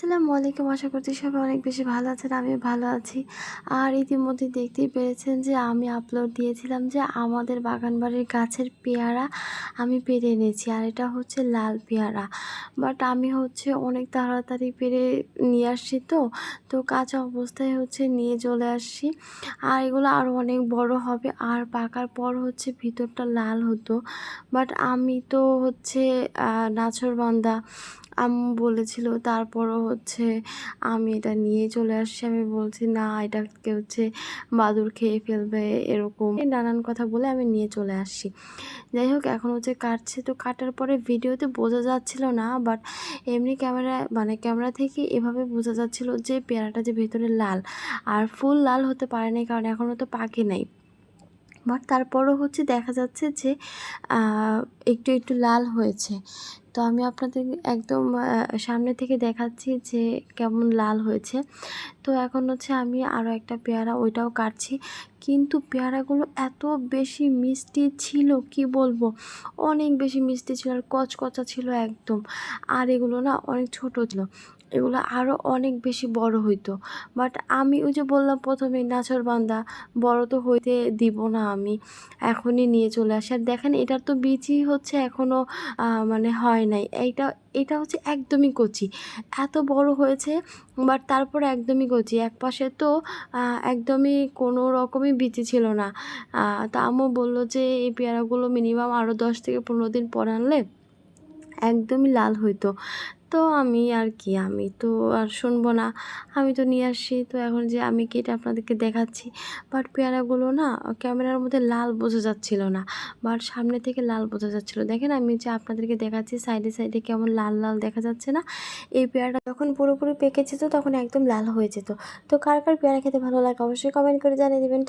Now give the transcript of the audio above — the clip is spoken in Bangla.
আসসালামু আলাইকুম। আশা করছি সবাই অনেক বেশি ভালো আছেন, আমিও ভালো আছি। আর ইতিমধ্যে দেখতেই পেরেছেন যে আমি আপলোড দিয়েছিলাম যে আমাদের বাগানবাড়ির গাছের পেয়ারা আমি পেড়ে এনেছি, আর এটা হচ্ছে লাল পেয়ারা। বাট আমি হচ্ছে অনেক তাড়াতাড়ি পেড়ে নিয়ে আসছি, তো কাঁচা অবস্থায় হচ্ছে নিয়ে চলে আসছি। আর এগুলো আরও অনেক বড় হবে, আর পাকার পর হচ্ছে ভিতরটা লাল হতো। বাট আমি তো হচ্ছে নাছোড়বান্দা, আম্মু বলেছিল, তারপরও হচ্ছে আমি এটা নিয়ে চলে আসছি। আমি বলছি না, এটাকে হচ্ছে বাদুড় খেয়ে ফেলবে, এরকম নানান কথা বলে আমি নিয়ে চলে আসছি। যাই হোক, এখন হচ্ছে কাটছে, তো কাটার পরে ভিডিওতে বোঝা যাচ্ছিল না, বাট এমনি ক্যামেরা থেকে এভাবে বোঝা যাচ্ছিল যে পেয়ারাটা যে ভেতরে লাল, আর ফুল লাল হতে পারে নাই কারণ এখনও তো পাকে নাই। বাট তারপরও হচ্ছে দেখা যাচ্ছে যে একটু একটু লাল হয়েছে। তো আমি আপনাদের একদম সামনে থেকে দেখাচ্ছি যে কেমন লাল হয়েছে। তো এখন হচ্ছে আমি আরও একটা পেয়ারা, ওইটাও কাটছি। কিন্তু পেয়ারাগুলো এত বেশি মিষ্টি ছিল, কি বলবো, অনেক বেশি মিষ্টি ছিল, আর কচকচা ছিল একদম। আর এগুলো না অনেক ছোট ছিল, এগুলো আরও অনেক বেশি বড় হইতো। বাট আমি ওই যে বললাম প্রথমেই, নাছোড়বান্দা, বড় তো হইতে দিব না আমি, এখনই নিয়ে চলে আসি। আর দেখেন, এটার তো বীজই হচ্ছে এখনও মানে হয় নাই। এটা হচ্ছে একদমই কচি, এত বড় হয়েছে বাট তারপর একদমই কচি। একপাশে তো একদমই কোনো রকমই বিচি ছিল না। তা আম্মু বললো যে এই পেয়ারাগুলো মিনিমাম আরও 10 থেকে 15 দিন পর আনলে একদমই লাল হইতো। তো আমি তো আর শুনবো না, আমি তো নিয়ে আসছি। তো এখন যে আমি কেটে আপনাদেরকে দেখাচ্ছি, বাট পেয়ারাগুলো না ক্যামেরার মধ্যে লাল বোঝা যাচ্ছিল না, বাট সামনে থেকে লাল বোঝা যাচ্ছিল। দেখেন, আমি যে আপনাদেরকে দেখাচ্ছি সাইডে সাইডে কেমন লাল লাল দেখা যাচ্ছে না। এই পেয়ারাটা যখন পুরোপুরি পেকে যেত তখন একদম লাল হয়ে যেত। তো কার কার পেয়ারা খেতে ভালো লাগে অবশ্যই কমেন্ট করে জানিয়ে দেবেন।